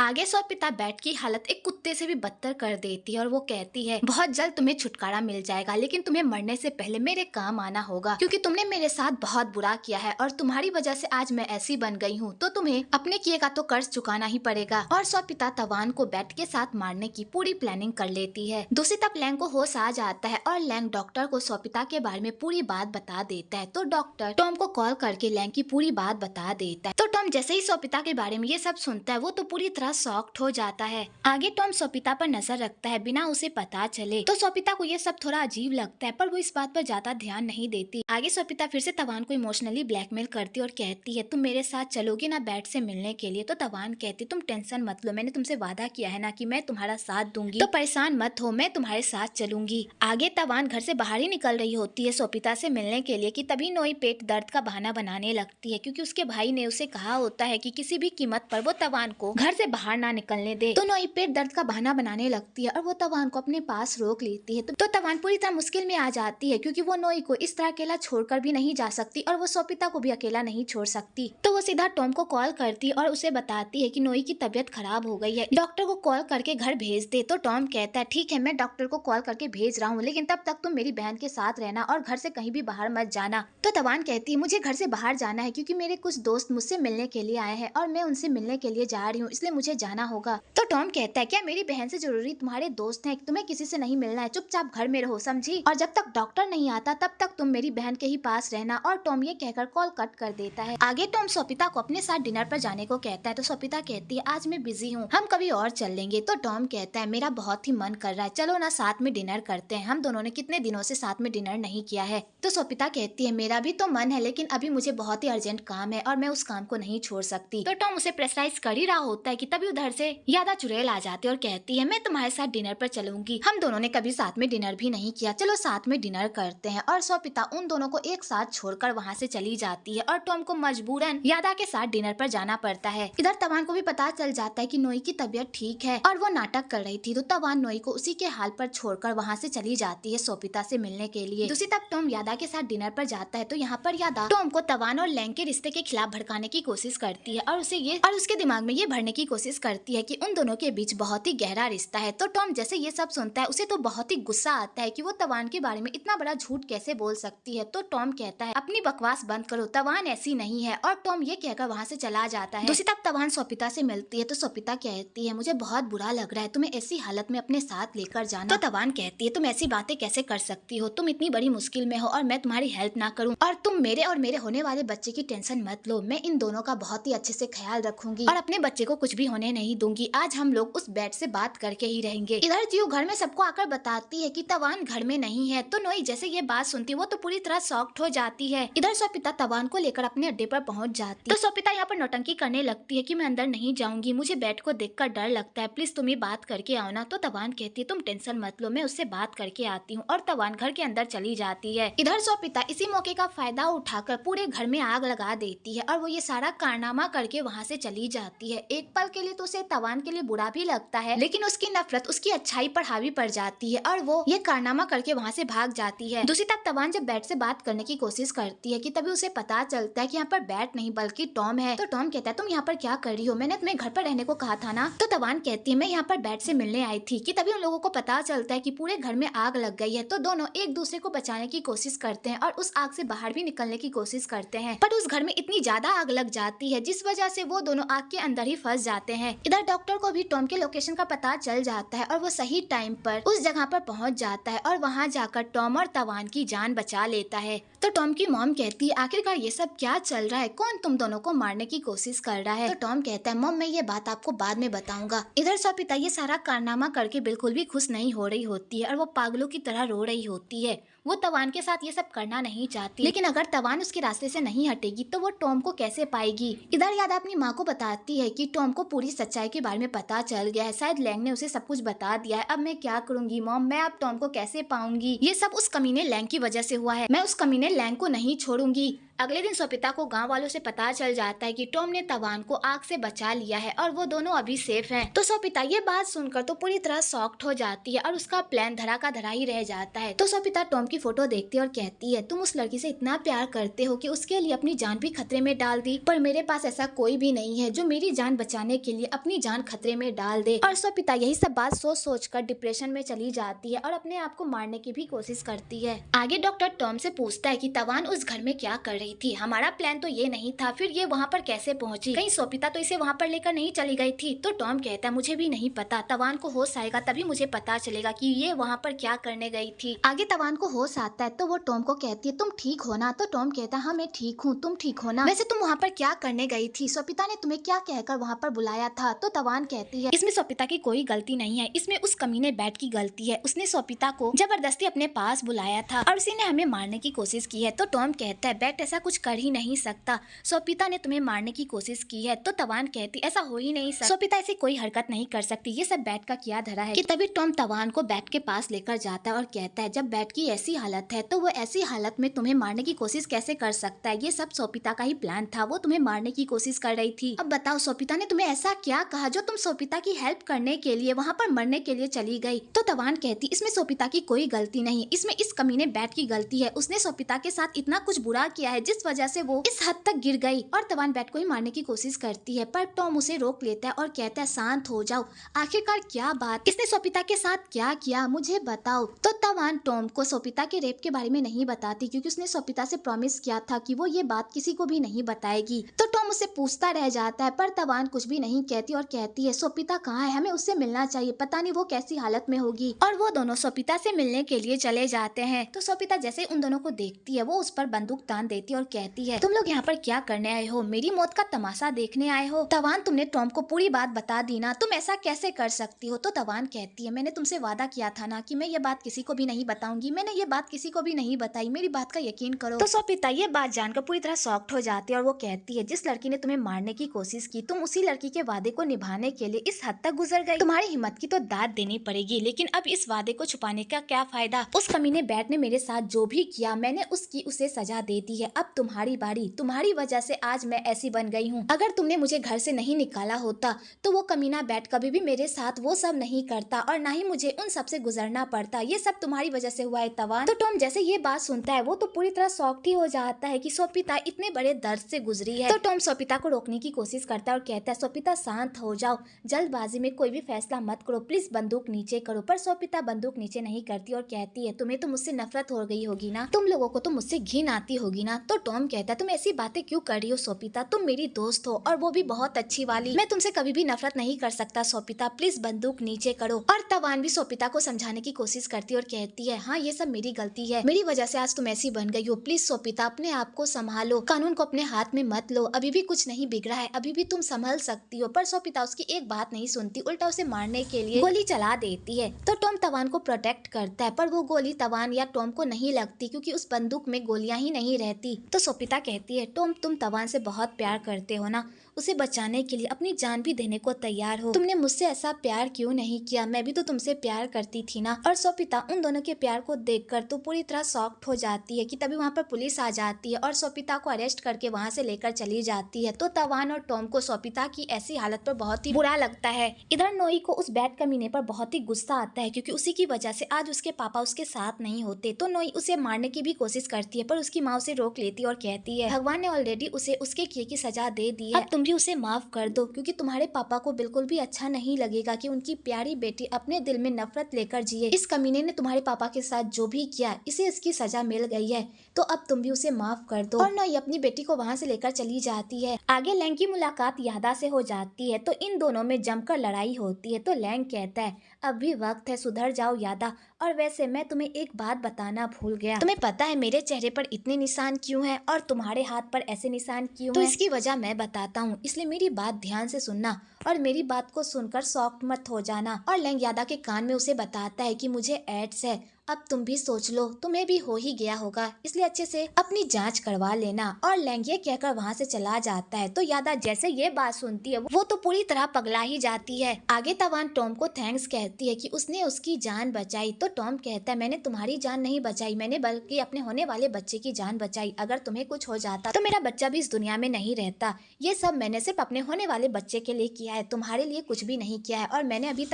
आगे सोपिता बैट की हालत एक कुत्ते से भी बदतर कर देती है और वो कहती है बहुत जल्द तुम्हें छुटकारा मिल जाएगा, लेकिन तुम्हें मरने से पहले मेरे काम आना होगा क्योंकि तुमने मेरे साथ बहुत बुरा किया है और तुम्हारी वजह से आज मैं ऐसी बन गई हूँ, तो तुम्हें अपने किए का तो कर्ज चुकाना ही पड़ेगा। और सोपिता तवान को बैट के साथ मारने की पूरी प्लानिंग कर लेती है। दूसरी तरफ लैंग को होश आ जाता है और लैंग डॉक्टर को सोपिता के बारे में पूरी बात बता देता है। तो डॉक्टर टॉम को कॉल करके लैंग की पूरी बात बता देता है। तो टॉम जैसे ही सोपिता के बारे में ये सब सुनता है वो तो पूरी तरह शॉक्ड हो जाता है। आगे टॉम सोपिता पर नजर रखता है बिना उसे पता चले। तो सोपिता को ये सब थोड़ा अजीब लगता है पर वो इस बात पर ज्यादा ध्यान नहीं देती। आगे सोपिता फिर से तवान को इमोशनली ब्लैकमेल करती और कहती है तुम मेरे साथ चलोगी ना बैट से मिलने के लिए। तो तवान कहती तुम टेंशन मत लो, मैंने तुमसे वादा किया है ना कि मैं तुम्हारा साथ दूंगी, तो परेशान मत हो, मैं तुम्हारे साथ चलूंगी। आगे तवान घर से बाहर ही निकल रही होती है सोपिता से मिलने के लिए कि तभी नोई पेट दर्द का बहाना बनाने लगती है क्योंकि उसके भाई ने उसे कहा होता है कि किसी भी कीमत पर वो तवान को घर से बाहर ना निकलने दे। तो नोई पेट दर्द का बहाना बनाने लगती है और वो तवान को अपने पास रोक लेती है। तो तवान पूरी तरह मुश्किल में आ जाती है क्योंकि वो नोई को इस तरह अकेला छोड़कर भी नहीं जा सकती और वो सोपिता को भी अकेला नहीं छोड़ सकती। तो वो सीधा टॉम को कॉल करती और उसे बताती है कि नोई की तबीयत खराब हो गई है, डॉक्टर को कॉल करके घर भेज दे। तो टॉम कहता है ठीक है मैं डॉक्टर को कॉल करके भेज रहा हूँ, लेकिन तब तक तुम मेरी बहन के साथ रहना और घर से कहीं भी बाहर मत जाना। तो तवान कहती है मुझे घर से बाहर जाना है क्योंकि मेरे कुछ दोस्त मुझसे मिलने के लिए आए हैं और मैं उनसे मिलने के लिए जा रही हूँ, इसलिए मुझे जाना होगा। तो टॉम कहता है क्या मेरी बहन से जरूरी तुम्हारे दोस्त हैं, तुम्हें किसी से नहीं मिलना है, चुपचाप घर में रहो समझी, और जब तक डॉक्टर नहीं आता तब तक तुम मेरी बहन के ही पास रहना। और टॉम ये कहकर कॉल कट कर देता है। आगे टॉम सोपिता को अपने साथ डिनर पर जाने को कहता है। तो सोपिता कहती है आज मैं बिजी हूँ, हम कभी और चल लेंगे। तो टॉम कहता है मेरा बहुत ही मन कर रहा है, चलो ना साथ में डिनर करते हैं, हम दोनों ने कितने दिनों से साथ में डिनर नहीं किया है। तो सोपिता कहती है मेरा भी तो मन है, लेकिन अभी मुझे बहुत ही अर्जेंट काम है और मैं उस काम को नहीं छोड़ सकती। तो टॉम उसे प्रेशराइज कर ही रहा होता है कि तभी उधर से यादा चुड़ैल आ जाती है और कहती है मैं तुम्हारे साथ डिनर पर चलूंगी, हम दोनों ने कभी साथ में डिनर भी नहीं किया, चलो साथ में डिनर करते हैं। और सोपिता उन दोनों को एक साथ छोड़कर वहाँ से चली जाती है और टॉम को मजबूरन यादा के साथ डिनर पर जाना पड़ता है। इधर तवान को भी पता चल जाता है कि नोई की तबीयत ठीक है और वो नाटक कर रही थी। तो तवान नोई को उसी के हाल पर छोड़कर वहाँ से चली जाती है सोपिता से मिलने के लिए। दूसरी तरफ टॉम यादा के साथ डिनर पर जाता है। तो यहाँ पर यादा टॉम को तवान और लैंग के रिश्ते के खिलाफ भड़काने की कोशिश करती है और उसके दिमाग में ये भरने की कोशिश करती है कि उन दोनों के बीच बहुत ही गहरा रिश्ता है। तो टॉम जैसे ये सब सुनता है उसे तो बहुत ही गुस्सा आता है कि वो तवान के बारे में इतना बड़ा झूठ कैसे बोल सकती है। तो टॉम कहता है अपनी बकवास बंद करो, तवान ऐसी नहीं है, और टॉम ये कहकर वहाँ से चला जाता है। दूसरी तरफ तवान सोपिता से मिलती है। तो सोपिता कहती है मुझे बहुत बुरा लग रहा है तुम्हें ऐसी हालत में अपने साथ लेकर जाना। तो तवान कहती है तुम ऐसी बातें कैसे कर सकती हो, तुम इतनी बड़ी मुश्किल में हो और मैं तुम्हारी हेल्प ना करूँ, और तुम मेरे और मेरे होने वाले बच्चे की टेंशन मत लो, मैं इन दोनों का बहुत ही अच्छे से ख्याल रखूंगी और अपने बच्चे को कुछ भी होने नहीं दूंगी, आज हम लोग उस बेड से बात करके ही रहेंगे। इधर जियो घर में सबको आकर बताती है कि तवान घर में नहीं है। तो नोई जैसे ये बात सुनती है वो तो पूरी तरह शॉक्ड हो जाती है। इधर सोपिता तवान को लेकर अपने अड्डे पर पहुंच जाती है। तो सोपिता यहाँ पर नौटंकी करने लगती है कि मैं अंदर नहीं जाऊंगी, मुझे बेड को देखकर डर लगता है, प्लीज तुम ही बात करके आओ ना। तो तवान कहती है तुम टेंशन मत लो, मैं उससे बात करके आती हूँ, और तवान घर के अंदर चली जाती है। इधर सोपिता इसी मौके का फायदा उठाकर पूरे घर में आग लगा देती है और वो ये सारा कारनामा करके वहाँ से चली जाती है। एक पल के लिए तो उसे तवान के लिए बुरा भी लगता है, लेकिन उसकी नफरत उसकी अच्छाई पर हावी पड़ जाती है और वो ये कारनामा करके वहाँ से भाग जाती है। दूसरी तरफ तवान जब बैट से बात करने की कोशिश करती है कि तभी उसे पता चलता है कि यहाँ पर बैट नहीं बल्कि टॉम है। तो टॉम कहता है तुम यहाँ पर क्या कर रही हो, मैंने तुम्हें घर पर रहने को कहा था ना। तो तवान कहती है मैं यहाँ पर बैट से मिलने आई थी। कि तभी उन लोगों को पता चलता है कि पूरे घर में आग लग गई है। तो दोनों एक दूसरे को बचाने की कोशिश करते हैं और उस आग से बाहर भी निकलने की कोशिश करते हैं, पर उस घर में इतनी ज्यादा आग लग जाती है जिस वजह से वो दोनों आग के अंदर ही फंस जाते हैं। इधर डॉक्टर को भी टॉम के लोकेशन का पता चल जाता है और वो सही टाइम पर उस जगह पर पहुंच जाता है और वहां जाकर टॉम और तवान की जान बचा लेता है। तो टॉम की मॉम कहती है आखिरकार ये सब क्या चल रहा है, कौन तुम दोनों को मारने की कोशिश कर रहा है। तो टॉम कहता है मॉम मैं ये बात आपको बाद में बताऊंगा। इधर सोपिता ये सारा कारनामा करके बिल्कुल भी खुश नहीं हो रही होती है और वो पागलों की तरह रो रही होती है। वो तवान के साथ ये सब करना नहीं चाहती, लेकिन अगर तवान उसके रास्ते से नहीं हटेगी तो वो टॉम को कैसे पाएगी। इधर यादा अपनी माँ को बताती है कि टॉम को पूरी सच्चाई के बारे में पता चल गया है, शायद लैंग ने उसे सब कुछ बता दिया है, अब मैं क्या करूंगी मॉम, मैं अब टॉम को कैसे पाऊंगी, ये सब उस कमीने लैंग की वजह से हुआ है, मैं उस कमीने लैंग को नहीं छोड़ूंगी। अगले दिन सोपिता को गांव वालों से पता चल जाता है कि टॉम ने तवान को आग से बचा लिया है और वो दोनों अभी सेफ हैं। तो सोपिता ये बात सुनकर तो पूरी तरह शॉक्ड हो जाती है और उसका प्लान धरा का धरा ही रह जाता है। तो सोपिता टॉम की फोटो देखती है और कहती है, तुम उस लड़की से इतना प्यार करते हो कि उसके लिए अपनी जान भी खतरे में डाल दी, पर मेरे पास ऐसा कोई भी नहीं है जो मेरी जान बचाने के लिए अपनी जान खतरे में डाल दे। और सोपिता यही सब बात सोच सोच कर डिप्रेशन में चली जाती है और अपने आप को मारने की भी कोशिश करती है। आगे डॉक्टर टॉम से पूछता है कि तवान उस घर में क्या कर रही थी, हमारा प्लान तो ये नहीं था, फिर ये वहाँ पर कैसे पहुंची, कहीं सोपिता तो इसे वहाँ पर लेकर नहीं चली गई थी। तो टॉम कहता है, मुझे भी नहीं पता, तवान को होश आएगा तभी मुझे पता चलेगा कि ये वहाँ पर क्या करने गई थी। आगे तवान को होश आता है तो वो टॉम को कहती है, तुम ठीक हो ना? तो टॉम कहता है, हाँ मैं ठीक हूँ, तुम ठीक हो ना? वैसे तुम वहाँ पर क्या करने गई थी, सोपिता ने तुम्हें क्या कहकर वहाँ पर बुलाया था? तो तवान कहती है, इसमें सोपिता की कोई गलती नहीं है, इसमें उस कमीने बैट की गलती है, उसने सोपिता को जबरदस्ती अपने पास बुलाया था और उसी ने हमें मारने की कोशिश की है। तो टॉम कहता है, बैट ऐसा कुछ कर ही नहीं सकता, सोपिता ने तुम्हें मारने की कोशिश की है। तो तवान कहती, ऐसा हो ही नहीं सकता, सोपिता ऐसी कोई हरकत नहीं कर सकती, ये सब बैट का किया धरा है। कि तभी टॉम तवान को बैट के पास लेकर जाता है और कहता है, जब बैट की ऐसी हालत है तो वो ऐसी हालत में तुम्हें मारने की कोशिश कैसे कर सकता है, ये सब सोपिता का ही प्लान था, वो तुम्हें मारने की कोशिश कर रही थी। अब बताओ सोपिता ने तुम्हें ऐसा क्या कहा जो तुम सोपिता की हेल्प करने के लिए वहाँ पर मरने के लिए चली गई? तो तवान कहती, इसमें सोपिता की कोई गलती नहीं, इसमें इस कमीने बैट की गलती है, उसने सोपिता के साथ इतना कुछ बुरा किया है जिस वजह से वो इस हद तक गिर गई। और तवान बैट को ही मारने की कोशिश करती है पर टॉम उसे रोक लेता है और कहता है, शांत हो जाओ, आखिरकार क्या बात, इसने सोपिता के साथ क्या किया, मुझे बताओ। तो तवान टॉम को सोपिता के रेप के बारे में नहीं बताती क्योंकि उसने सोपिता से प्रॉमिस किया था कि वो ये बात किसी को भी नहीं बताएगी। तो टॉम उससे पूछता रह जाता है पर तवान कुछ भी नहीं कहती और कहती है, सोपिता कहाँ है, हमें उससे मिलना चाहिए, पता नहीं वो कैसी हालत में होगी। और वो दोनों सोपिता से मिलने के लिए चले जाते हैं। तो सोपिता जैसे उन दोनों को देखती है वो उस पर बंदूक तान देती है और कहती है, तुम लोग यहाँ पर क्या करने आए हो, मेरी मौत का तमाशा देखने आए हो? तवान, तुमने टॉम को पूरी बात बता दी ना, तुम ऐसा कैसे कर सकती हो? तो तवान कहती है, मैंने तुमसे वादा किया था ना कि मैं ये बात किसी को भी नहीं बताऊंगी, मैंने ये बात किसी को भी नहीं बताई, मेरी बात का यकीन करो। तो सोपिता ये बात जानकर पूरी तरह शॉक्ड हो जाती है और वो कहती है, जिस लड़की ने तुम्हें मारने की कोशिश की, तुम उसी लड़की के वादे को निभाने के लिए इस हद तक गुजर गई, तुम्हारी हिम्मत की तो दाद देनी पड़ेगी, लेकिन अब इस वादे को छुपाने का क्या फायदा? उस कमीने बैट ने मेरे साथ जो भी किया मैंने उसकी उसे सजा दे दी है, अब तुम्हारी बारी, तुम्हारी वजह से आज मैं ऐसी बन गई हूँ। अगर तुमने मुझे घर से नहीं निकाला होता तो वो कमीना बैट कभी भी मेरे साथ वो सब नहीं करता और ना ही मुझे उन सब से गुजरना पड़ता, ये सब तुम्हारी वजह से हुआ है तवान। तो टॉम जैसे ये बात सुनता है वो तो पूरी तरह शॉक्ड ही हो जाता है कि सोपिता इतने बड़े दर्द से गुजरी है। तो टॉम सोपिता को रोकने की कोशिश करता है और कहता है, सोपिता शांत हो जाओ, जल्दबाजी में कोई भी फैसला मत करो, प्लीज बंदूक नीचे करो। पर सोपिता बंदूक नीचे नहीं करती और कहती है, तुम्हें तो मुझसे नफरत हो गई होगी ना, तुम लोगों को तो मुझसे घिन आती होगी ना। तो टॉम कहता है, तुम ऐसी बातें क्यों कर रही हो सोपिता, तुम मेरी दोस्त हो और वो भी बहुत अच्छी वाली, मैं तुमसे कभी भी नफरत नहीं कर सकता सोपिता, प्लीज बंदूक नीचे करो। और तवान भी सोपिता को समझाने की कोशिश करती है और कहती है, हाँ ये सब मेरी गलती है, मेरी वजह से आज तुम ऐसी बन गई हो, प्लीज सोपिता अपने आप को संभालो, कानून को अपने हाथ में मत लो, अभी भी कुछ नहीं बिगड़ा है, अभी भी तुम संभल सकती हो। पर सोपिता उसकी एक बात नहीं सुनती, उल्टा उसे मारने के लिए गोली चला देती है। तो टॉम तवान को प्रोटेक्ट करता है पर वो गोली तवान या टॉम को नहीं लगती क्योंकि उस बंदूक में गोलियां ही नहीं रहती। तो सोपिता कहती है, टॉम तुम तवान से बहुत प्यार करते हो ना, उसे बचाने के लिए अपनी जान भी देने को तैयार हो, तुमने मुझसे ऐसा प्यार क्यों नहीं किया, मैं भी तो तुमसे प्यार करती थी ना। और सोपिता उन दोनों के प्यार को देखकर तो पूरी तरह शॉक्ड हो जाती है कि तभी वहाँ पर पुलिस आ जाती है और सोपिता को अरेस्ट करके वहाँ से लेकर चली जाती है। तो तवान और टॉम को सोपिता की ऐसी हालत पर बहुत ही बुरा लगता है। इधर नोई को उस बैट कमीने पर बहुत ही गुस्सा आता है क्योंकि उसी की वजह से आज उसके पापा उसके साथ नहीं होते। तो नोई उसे मारने की भी कोशिश करती है पर उसकी माँ उसे रोक लेती है और कहती है, भगवान ने ऑलरेडी उसे उसके किए की सजा दे दी है, अब तुम भी उसे माफ कर दो क्योंकि तुम्हारे पापा को बिल्कुल भी अच्छा नहीं लगेगा कि उनकी प्यारी बेटी अपने दिल में नफरत लेकर जिए। इस कमीने ने तुम्हारे पापा के साथ जो भी किया इसे इसकी सजा मिल गई है, तो अब तुम भी उसे माफ कर दो। और नोई अपनी बेटी को वहाँ से लेकर चली जाती है। आगे लैंग की मुलाकात यादा से हो जाती है तो इन दोनों में जमकर लड़ाई होती है। तो लैंग कहता है, अब भी वक्त है, सुधर जाओ यादा, और वैसे मैं तुम्हें एक बात बताना भूल गया, तुम्हें पता है मेरे चेहरे पर इतने निशान क्यों हैं और तुम्हारे हाथ पर ऐसे निशान क्यों हैं? तो इसकी वजह मैं बताता हूँ, इसलिए मेरी बात ध्यान से सुनना और मेरी बात को सुनकर शॉक्ड मत हो जाना। और लैंग यादा के कान में उसे बताता है कि मुझे एड्स है, अब तुम भी सोच लो, तुम्हें भी हो ही गया होगा, इसलिए अच्छे से अपनी जांच करवा लेना। और लैंग ये कहकर वहाँ से चला जाता है। तो यादा जैसे ये बात सुनती है वो तो पूरी तरह पगला ही जाती है। आगे तवान टॉम को थैंक्स कहती है कि उसने उसकी जान बचाई। तो टॉम कहता है मैंने तुम्हारी जान नहीं बचाई, मैंने बल्कि अपने होने वाले बच्चे की जान बचाई। अगर तुम्हें कुछ हो जाता तो मेरा बच्चा भी इस दुनिया में नहीं रहता। ये सब मैंने सिर्फ अपने होने वाले बच्चे के लिए किया है, तुम्हारे लिए कुछ भी नहीं किया है। और मैं अभी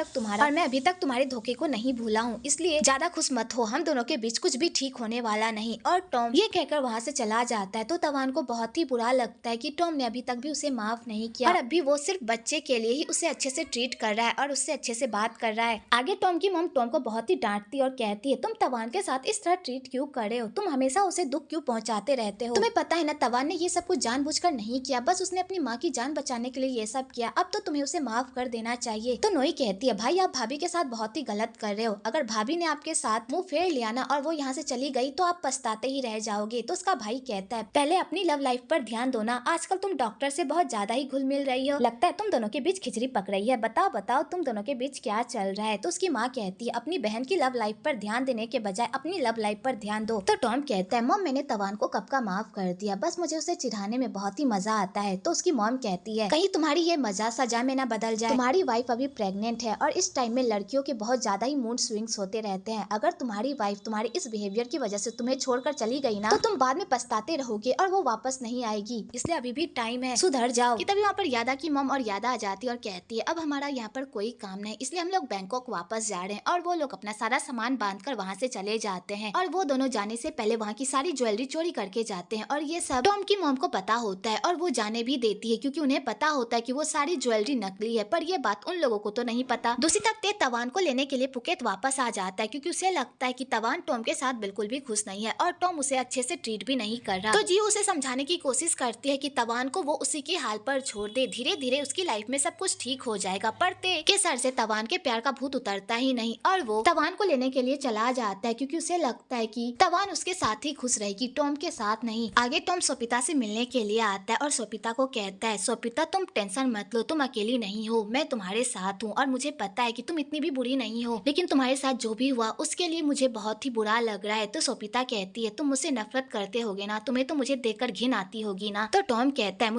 तक तुम्हारे धोखे को नहीं भूला हूँ, इसलिए ज्यादा खुश मत हो, हम दोनों के बीच कुछ भी ठीक होने वाला नहीं। और टॉम ये कहकर वहाँ से चला जाता है। तो तवान को बहुत ही बुरा लगता है कि टॉम ने अभी तक भी उसे माफ नहीं किया और अभी वो सिर्फ बच्चे के लिए ही उसे अच्छे से ट्रीट कर रहा है और उससे अच्छे से बात कर रहा है। आगे टॉम की मॉम टॉम को बहुत ही डांटती और कहती है तुम तवान के साथ इस तरह ट्रीट क्यों कर रहे हो, तुम हमेशा उसे दुख क्यों पहुंचाते रहते हो, तुम्हें पता है ना तवान ने ये सब कुछ जानबूझकर नहीं किया, बस उसने अपनी माँ की जान बचाने के लिए ये सब किया, अब तो तुम्हें उसे माफ कर देना चाहिए। तो नोई कहती है भाई आप भाभी के साथ बहुत ही गलत कर रहे हो, अगर भाभी ने आपके साथ मुंह फेर लिया ना और वो यहाँ से चली गई तो आप पछताते ही रह जाओगे। तो उसका भाई कहता है पहले अपनी लव लाइफ पर ध्यान दो ना, आजकल तुम डॉक्टर से बहुत ज्यादा ही घुल मिल रही हो, लगता है तुम दोनों के बीच खिचड़ी पक रही है, बताओ बताओ तुम दोनों के बीच क्या चल रहा है। तो उसकी माँ कहती है अपनी बहन की लव लाइफ पर ध्यान देने के बजाय अपनी लव लाइफ पर ध्यान दो। तो टॉम कहता है मॉम मैंने तवान को कब का माफ कर दिया, बस मुझे उसे चिढ़ाने में बहुत ही मजा आता है। तो उसकी मॉम कहती है कहीं तुम्हारी ये मजा सजा में ना बदल जाए, तुम्हारी वाइफ अभी प्रेग्नेंट है और इस टाइम में लड़कियों के बहुत ज्यादा ही मूड स्विंग्स होते रहते हैं, अगर तुम्हारी वाइफ तुम्हारे इस बिहेवियर की वजह से तुम्हें छोड़कर चली गई ना तो तुम बाद में पछताते रहोगे और वो वापस नहीं आएगी, इसलिए अभी भी टाइम है, सुधर जाओ। कि तभी वहाँ पर यादा की मॉम और यादा आ जाती है और कहती है अब हमारा यहाँ पर कोई काम नहीं, इसलिए हम लोग बैंकॉक वापस जा रहे हैं। और वो लोग अपना सारा सामान बांधकर वहाँ से चले जाते हैं और वो दोनों जाने से पहले वहाँ की सारी ज्वेलरी चोरी करके जाते हैं और ये सब टॉम की मॉम को पता होता है और वो जाने भी देती है क्योंकि उन्हें पता होता है कि वो सारी ज्वेलरी नकली है, पर ये बात उन लोगों को तो नहीं पता। दूसरी तरफ तवान को लेने के लिए पुकेत वापस आ जाता है क्योंकि उसे लगता है कि तवान टॉम के साथ बिल्कुल भी खुश नहीं है और टॉम उसे अच्छे से ट्रीट भी नहीं कर रहा। तो जी उसे समझाने की कोशिश करती है कि तवान को वो उसी के हाल पर छोड़ दे, धीरे धीरे उसकी लाइफ में सब कुछ ठीक हो जाएगा। पर ते के सर से तवान के प्यार का भूत उतरता ही नहीं और वो तवान को लेने के लिए चला जाता है क्योंकि उसे लगता है कि तवान उसके साथ ही खुश रहेगी, टॉम के साथ नहीं। आगे टॉम सोपिता से मिलने के लिए आता है और सोपिता को कहता है सोपिता तुम टेंशन मत लो, तुम अकेली नहीं हो, मैं तुम्हारे साथ हूँ और मुझे पता है कि तुम इतनी भी बुरी नहीं हो, लेकिन तुम्हारे साथ जो भी हुआ उसके लिए मुझे बहुत ही बुरा लग रहा है। तो सोपिता कहती है तुम मुझसे नफरत करते होगे ना, तुम्हें तो मुझे देखकर घिन आती होगी ना। तो टॉम कहता है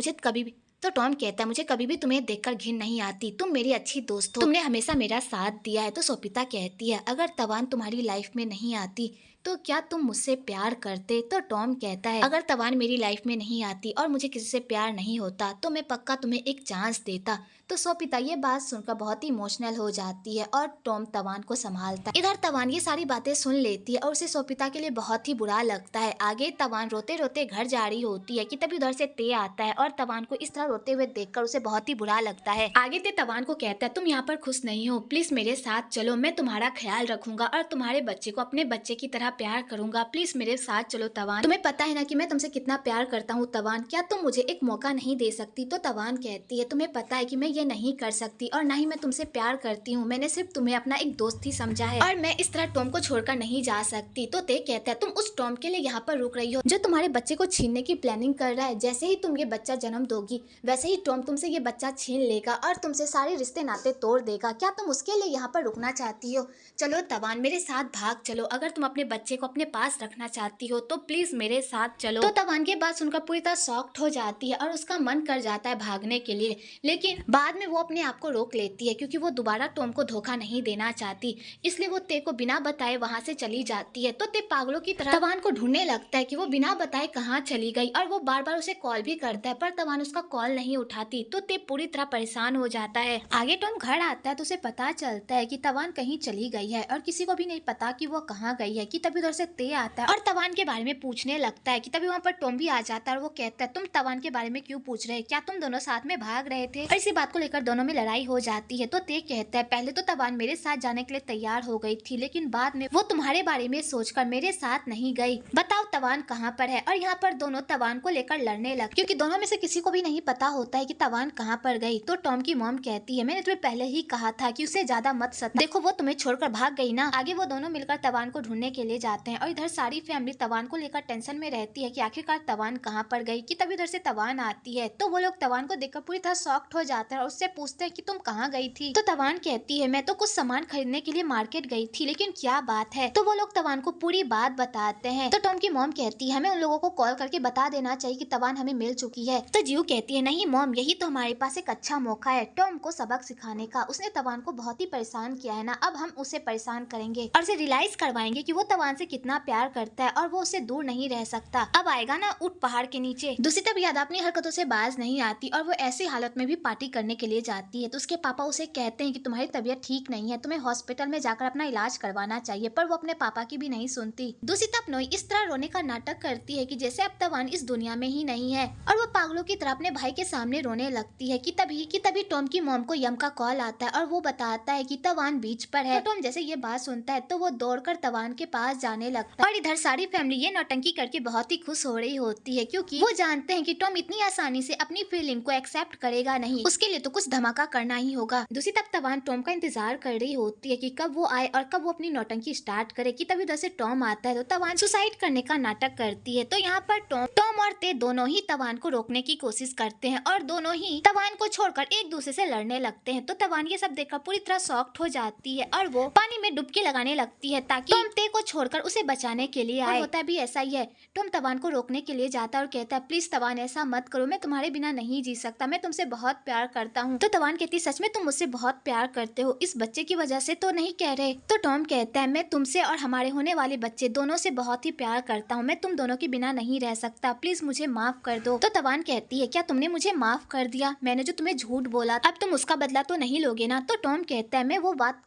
मुझे कभी भी तुम्हें देखकर घिन नहीं आती, तुम मेरी अच्छी दोस्त हो, तुमने हमेशा मेरा साथ दिया है। तो सोपिता कहती है अगर तवान तुम्हारी लाइफ में नहीं आती तो क्या तुम मुझसे प्यार करते। तो टॉम कहता है अगर तवान मेरी लाइफ में नहीं आती और मुझे किसी से प्यार नहीं होता तो मैं पक्का तुम्हें एक चांस देता। तो सोपिता ये बात सुनकर बहुत ही इमोशनल हो जाती है और टॉम तवान को संभालता है। इधर तवान ये सारी बातें सुन लेती है और उसे सोपिता के लिए बहुत ही बुरा लगता है। आगे तवान रोते रोते घर जा रही होती है कि तभी उधर से ते आता है और तवान को इस तरह रोते हुए देखकर उसे बहुत ही बुरा लगता है। आगे ते तवान को कहता है तुम यहाँ पर खुश नहीं हो, प्लीज मेरे साथ चलो, मैं तुम्हारा ख्याल रखूंगा और तुम्हारे बच्चे को अपने बच्चे की तरह प्यार करूंगा, प्लीज मेरे साथ चलो तवान, तुम्हें पता है ना कि मैं तुमसे कितना प्यार करता हूँ तवान, क्या तुम मुझे एक मौका नहीं दे सकती। तो तवान कहती है तुम्हें पता है कि मैं ये नहीं कर सकती और ना ही मैं तुमसे प्यार करती हूँ, मैंने सिर्फ तुम्हें अपना एक दोस्त ही समझा है और मैं इस तरह टॉम को छोड़कर नहीं जा सकती। तो ते कहता है तुम उस टॉम के लिए यहाँ पर रुक रही हो जो तुम्हारे बच्चे को छीनने की प्लानिंग कर रहा है, जैसे ही तुम ये बच्चा जन्म दोगी वैसे ही टॉम तुमसे ये बच्चा छीन लेगा और तुमसे सारे रिश्ते नाते तोड़ देगा, क्या तुम उसके लिए यहाँ पर रुकना चाहती हो। चलो तवान मेरे साथ भाग चलो, अगर तुम अपने बच्चे को अपने पास रखना चाहती हो तो प्लीज मेरे साथ चलो। तो तवान के बात सुनकर पूरी तरह शॉक्ड हो जाती है और उसका मन कर जाता है भागने के लिए, लेकिन बाद में वो अपने आप को रोक लेती है क्योंकि वो दोबारा टॉम को धोखा नहीं देना चाहती, इसलिए वो ते को बिना बताए वहां से चली जाती है। तो ते पागलों की तरह तवान को ढूंढने लगता है कि वो बिना बताए कहाँ चली गई और वो बार बार उसे कॉल भी करता है पर तवान उसका कॉल नहीं उठाती। तो ते पूरी तरह परेशान हो जाता है। आगे टॉम घर आता है तो उसे पता चलता है कि तवान कहीं चली गई है और किसी को भी नहीं पता कि वो कहाँ गई है। कि तभी उधर से ते आता है और तवान के बारे में पूछने लगता है कि तभी वहाँ पर टॉम भी आ जाता है और वो कहता है तुम तवान के बारे में क्यों पूछ रहे, क्या तुम दोनों साथ में भाग रहे थे। और इसी बात को लेकर दोनों में लड़ाई हो जाती है। तो ते कहता है पहले तो तवान मेरे साथ जाने के लिए तैयार हो गई थी, लेकिन बाद में वो तुम्हारे बारे में सोचकर मेरे साथ नहीं गई, बताओ तवान कहाँ पर है। और यहाँ पर दोनों तवान को लेकर लड़ने लगे क्योंकि दोनों में से किसी को भी नहीं पता होता है कि तवान कहाँ पर गई। तो टॉम की मॉम कहती है मैंने तुम्हें पहले ही कहा था कि उसे ज्यादा मत सता, देखो वो तुम्हें छोड़कर भाग गई ना। आगे वो दोनों मिलकर तवान को ढूंढने के लिए जाते हैं और इधर सारी फैमिली तवान को लेकर टेंशन में रहती है कि आखिरकार तवान कहाँ पर गई। कि तभी उधर से तवान आती है तो वो लोग तवान को देखकर पूरी तरह शॉक्ड हो जाते हैं और उससे पूछते हैं कि तुम कहाँ गई थी। तो तवान कहती है मैं तो कुछ सामान खरीदने के लिए मार्केट गई थी, लेकिन क्या बात है। तो वो लोग तवान को पूरी बात बताते हैं। तो टॉम की मॉम कहती है हमें उन लोगों को कॉल करके बता देना चाहिए कि तवान हमें मिल चुकी है। तो जियो कहती है नहीं मॉम, यही तो हमारे पास एक अच्छा मौका है टॉम को सबक सिखाने का। उसने तवान को बहुत ही परेशान किया है ना, अब हम उसे परेशान करेंगे और उसे रियलाइज करवाएंगे कि वो तवान से कितना प्यार करता है और वो उससे दूर नहीं रह सकता। अब आएगा ना ऊट पहाड़ के नीचे। दूसरी तरफ यादा अपनी हरकतों से बाज नहीं आती और वो ऐसी हालत में भी पार्टी करने के लिए जाती है। तो उसके पापा उसे कहते हैं कि तुम्हारी तबीयत ठीक नहीं है, तुम्हें हॉस्पिटल में जाकर अपना इलाज करवाना चाहिए, पर वो अपने पापा की भी नहीं सुनती। दूसरी तरफ नोई इस तरह रोने का नाटक करती है कि जैसे अब तवान इस दुनिया में ही नहीं है और वो पागलों की तरह अपने भाई के सामने रोने लगती है। कि तभी टॉम की मॉम को यम का कॉल आता है और वो बताता है कि तवान बीच पर है। तो टॉम जैसे ये बात सुनता है तो वो दौड़कर तवान के पास जाने लगता है और इधर सारी फैमिली ये नौटंकी करके बहुत ही खुश हो रही होती है, क्योंकि वो जानते हैं कि टॉम इतनी आसानी से अपनी फीलिंग को एक्सेप्ट करेगा नहीं, उसके लिए तो कुछ धमाका करना ही होगा। दूसरी तरफ तवान टॉम का इंतजार कर रही होती है कि कब वो आए और कब वो अपनी नौटंकी स्टार्ट करे। कि तभी उधर से टॉम आता है तो तवान सुसाइड करने का नाटक करती है। तो यहाँ पर टॉम और ते दोनों ही तवान को रोकने की कोशिश करते हैं और दोनों ही तवान को छोड़कर एक दूसरे से लड़ने लगते हैं। तो तवान ये सब देखकर पूरी तरह शॉक्ड हो जाती है और वो पानी में डुबकी लगाने लगती है ताकि टॉम ते को छोड़कर उसे बचाने के लिए आए। होता भी ऐसा ही है। टॉम तवान को रोकने के लिए जाता है और कहता है प्लीज तवान ऐसा मत करो, मैं तुम्हारे बिना नहीं जी सकता, मैं तुमसे बहुत प्यार करता हूँ। तो तवान कहती है सच में तुम मुझसे बहुत प्यार करते हो, इस बच्चे की वजह से तो नहीं कह रहे। तो टॉम कहता है मैं तुमसे और हमारे होने वाले बच्चे दोनों से बहुत ही प्यार करता हूँ, मैं तुम दोनों के बिना नहीं रह सकता, प्लीज मुझे माफ कर दो। तो तवान कहती है क्या तुमने मुझे माफ कर दिया? मैंने जो तुम्हें झूठ बोला अब तुम उसका बदला तो नहीं लोगे ना? तो टॉम कहता है मैं वो बात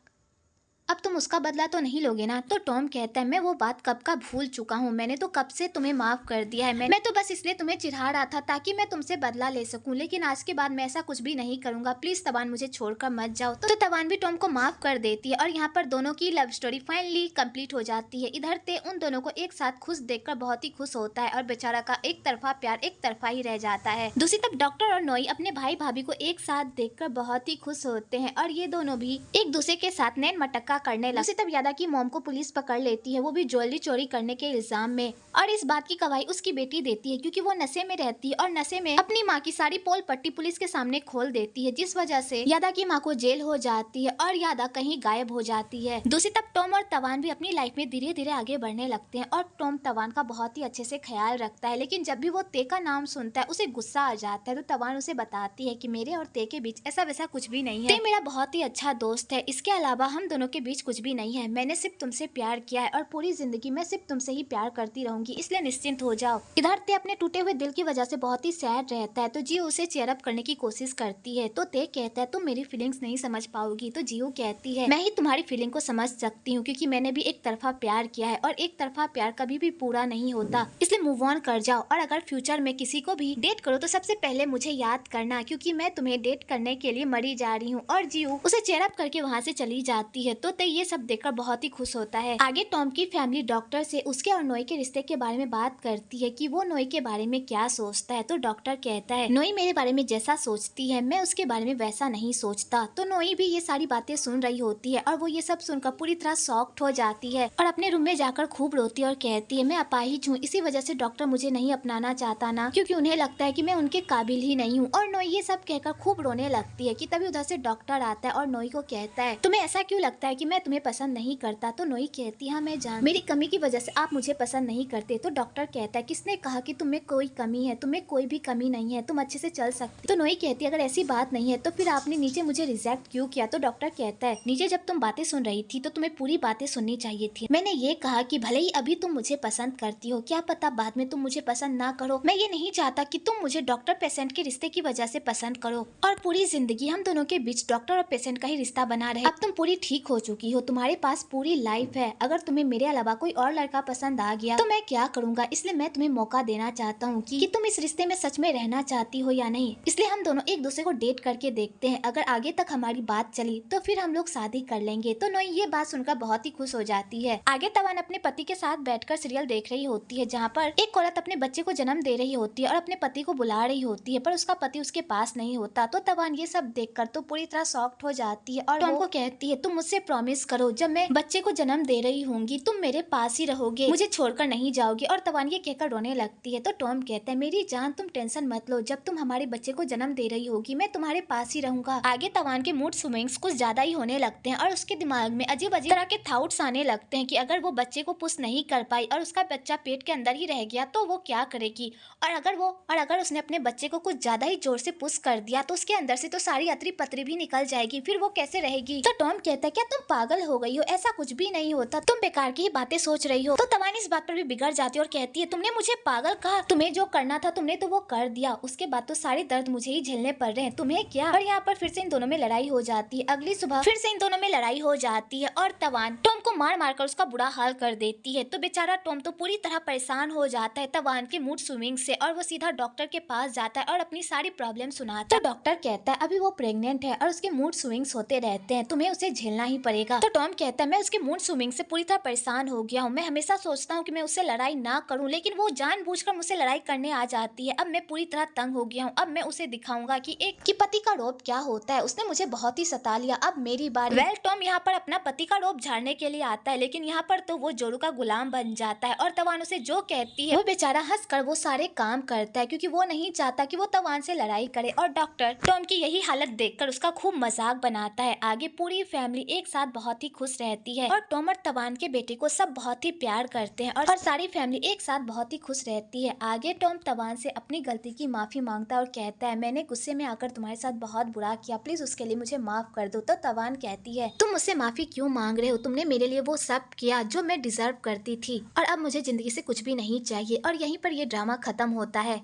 अब तुम उसका बदला तो नहीं लोगे ना? तो टॉम कहता है मैं वो बात कब का भूल चुका हूँ, मैंने तो कब से तुम्हें माफ कर दिया है, मैं तो बस इसलिए तुम्हें चिढ़ा रहा था ताकि मैं तुमसे बदला ले सकूं, लेकिन आज के बाद मैं ऐसा कुछ भी नहीं करूंगा, प्लीज तवान मुझे छोड़कर मत जाओ। तो तवान भी टॉम को माफ कर देती है और यहाँ पर दोनों की लव स्टोरी फाइनली कंप्लीट हो जाती है। इधर ते उन दोनों को एक साथ खुश देखकर बहुत ही खुश होता है और बेचारा का एक तरफा प्यार एक तरफा ही रह जाता है। दूसरी तरफ डॉक्टर और नोई अपने भाई भाभी को एक साथ देखकर बहुत ही खुश होते हैं और ये दोनों भी एक दूसरे के साथ नैन मटक्का करने लगते। तब यादा की मॉम को पुलिस पकड़ लेती है, वो भी ज्वेलरी चोरी करने के इल्जाम में, और इस बात की गवाही उसकी बेटी देती है क्योंकि वो नशे में रहती है और नशे में अपनी माँ की सारी पोल पट्टी पुलिस के सामने खोल देती है, जिस वजह से यादा की माँ को जेल हो जाती है और यादा कहीं गायब हो जाती है। दूसरी तरफ टॉम और तवान भी अपनी लाइफ में धीरे धीरे आगे बढ़ने लगते हैं और टॉम तवान का बहुत ही अच्छे से ख्याल रखता है, लेकिन जब भी वो ते का नाम सुनता है उसे गुस्सा आ जाता है। तो तवान उसे बताती है कि मेरे और ते के बीच ऐसा वैसा कुछ भी नहीं है, ते मेरा बहुत ही अच्छा दोस्त है, इसके अलावा हम दोनों के बीच कुछ भी नहीं है, मैंने सिर्फ तुमसे प्यार किया है और पूरी जिंदगी मैं सिर्फ तुमसे ही प्यार करती रहूंगी, इसलिए निश्चिंत हो जाओ। इधर ते अपने टूटे हुए दिल की वजह से बहुत ही सैड रहता है, तो जियो उसे चेयर अप करने की कोशिश करती है। तो ते कहता है तुम मेरी फीलिंग्स नहीं समझ पाओगी। तो जियो कहती है मैं ही तुम्हारी फीलिंग को समझ सकती हूँ, क्योंकि मैंने भी एक तरफा प्यार किया है और एक तरफा प्यार कभी भी पूरा नहीं होता, इसलिए मूव ऑन कर जाओ और अगर फ्यूचर में किसी को भी डेट करो तो सबसे पहले मुझे याद करना, क्योंकि मैं तुम्हें डेट करने के लिए मरी जा रही हूँ। और जियो उसे चेयर अप करके वहाँ से चली जाती है। तो ते ये सब देखकर बहुत ही खुश होता है। आगे टॉम की फैमिली डॉक्टर से उसके और नोई के रिश्ते के बारे में बात करती है कि वो नोई के बारे में क्या सोचता है। तो डॉक्टर कहता है नोई मेरे बारे में जैसा सोचती है मैं उसके बारे में वैसा नहीं सोचता। तो नोई भी ये सारी बातें सुन रही होती है और वो ये सब सुनकर पूरी तरह शॉक्ड हो जाती है और अपने रूम में जाकर खूब रोती है और कहती है मैं अपाहिज हूँ, इसी वजह से डॉक्टर मुझे नहीं अपनाना चाहता ना, क्योंकि उन्हें लगता है कि मैं उनके काबिल ही नहीं हूँ। और नोई ये सब कहकर खूब रोने लगती है कि तभी उधर से डॉक्टर आता है और नोई को कहता है तुम्हें ऐसा क्यों लगता है कि मैं तुम्हें पसंद नहीं करता? तो नोई कहती है हाँ मैं जान मेरी कमी की वजह से आप मुझे पसंद नहीं करते। तो डॉक्टर कहता है किसने कहा कि तुम्हें कोई कमी है, तुम्हें कोई भी कमी नहीं है, तुम अच्छे से चल सकती। तो नोई कहती है अगर ऐसी बात नहीं है तो फिर आपने नीचे मुझे रिजेक्ट क्यों किया? तो डॉक्टर कहता है नीचे जब तुम बातें सुन रही थी तो तुम्हें पूरी बातें सुननी चाहिए थी, मैंने ये कहा कि भले ही अभी तुम मुझे पसंद करती हो, क्या पता बाद में तुम मुझे पसंद ना करो, मैं ये नहीं चाहता कि तुम मुझे डॉक्टर पेशेंट के रिश्ते की वजह से पसंद करो और पूरी जिंदगी हम दोनों के बीच डॉक्टर और पेशेंट का ही रिश्ता बना रहे। अब तुम पूरी ठीक हो चुकी हो, तुम्हारे पास पूरी लाइफ है, अगर तुम्हें मेरे अलावा कोई और लड़का पसंद आ गया तो मैं क्या करूंगा? इसलिए मैं तुम्हें मौका देना चाहता हूँ कि तुम इस रिश्ते में सच में रहना चाहती हो या नहीं। इसलिए हम दोनों एक दूसरे को डेट करके देखते हैं, अगर आगे तक हमारी बात चली तो फिर हम लोग शादी कर लेंगे। तो नोई ये बात सुनकर बहुत ही खुश हो जाती है। आगे तवान अपने पति के साथ बैठकर सीरियल देख रही होती है, जहाँ पर एक औरत अपने बच्चे को जन्म दे रही होती है और अपने पति को बुला रही होती है, पर उसका पति उसके पास नहीं होता। तो तवान ये सब देखकर तो पूरी तरह शॉक्ड हो जाती है और टॉम को कहती है तुम मुझसे प्रॉमिस प्रॉमिस करो, जब मैं बच्चे को जन्म दे रही होंगी तुम मेरे पास ही रहोगे, मुझे छोड़कर नहीं जाओगे। और तवान ये कहकर रोने लगती है। तो टॉम कहता है मेरी जान तुम टेंशन मत लो, जब तुम हमारे बच्चे को जन्म दे रही होगी मैं तुम्हारे पास ही रहूंगा। आगे तवान के मूड स्विंग्स कुछ ज्यादा ही होने लगते हैं और उसके दिमाग में अजीब अजीब तरह के थॉट्स आने लगते हैं कि अगर वो बच्चे को पुश नहीं कर पाई और उसका बच्चा पेट के अंदर ही रह गया तो वो क्या करेगी, और अगर उसने अपने बच्चे को कुछ ज्यादा ही जोर से पुश कर दिया तो उसके अंदर से तो सारी अतरी पतरी भी निकल जाएगी, फिर वो कैसे रहेगी। तो टॉम कहता है क्या तुम पागल हो गई हो, ऐसा कुछ भी नहीं होता, तुम बेकार की ही बातें सोच रही हो। तो तवान इस बात पर भी बिगड़ जाती है और कहती है तुमने मुझे पागल कहा, तुम्हें जो करना था तुमने तो वो कर दिया, उसके बाद तो सारे दर्द मुझे ही झेलने पड़ रहे हैं, तुम्हें क्या। और यहाँ पर फिर से इन दोनों में लड़ाई हो जाती है। अगली सुबह फिर से इन दोनों में लड़ाई हो जाती है और तवान टॉम को मार मार कर उसका बुरा हाल कर देती है। तो बेचारा टॉम तो पूरी तरह परेशान हो जाता है तवान के मूड स्विंग से और वो सीधा डॉक्टर के पास जाता है और अपनी सारी प्रॉब्लम सुनाता है। तो डॉक्टर कहता है अभी वो प्रेग्नेंट है और उसके मूड स्विंग्स होते रहते हैं, तुम्हें उसे झेलना ही पड़ेगा। तो टॉम कहता है मैं उसके मूड स्विंग से पूरी तरह परेशान हो गया हूँ, मैं हमेशा सोचता हूँ कि मैं उससे लड़ाई ना करूँ लेकिन वो जानबूझकर मुझसे लड़ाई करने आ जाती है। अब मैं पूरी तरह तंग हो गया हूँ, अब मैं उसे दिखाऊंगा कि पति का रोब क्या होता है, उसने मुझे बहुत ही सता लिया, अब मेरी बारी। वेल टॉम यहाँ पर अपना पति का रोब झाड़ने के लिए आता है लेकिन यहाँ पर तो वो जोरू का गुलाम बन जाता है और तवान उसे जो कहती है वो बेचारा हंसकर वो सारे काम करता है क्योंकि वो नहीं चाहता कि वो तवान से लड़ाई करे। और डॉक्टर टॉम की यही हालत देखकर उसका खूब मजाक बनाता है। आगे पूरी फैमिली एक साथ बहुत ही खुश रहती है और टॉम और तवान के बेटे को सब बहुत ही प्यार करते हैं और सारी फैमिली एक साथ बहुत ही खुश रहती है। आगे टॉम तवान से अपनी गलती की माफी मांगता है और कहता है मैंने गुस्से में आकर तुम्हारे साथ बहुत बुरा किया, प्लीज उसके लिए मुझे माफ कर दो। तो तवान कहती है तुम मुझसे माफी क्यों मांग रहे हो, तुमने मेरे लिए वो सब किया जो मैं डिजर्व करती थी और अब मुझे जिंदगी से कुछ भी नहीं चाहिए। और यहीं पर ये ड्रामा खत्म होता है।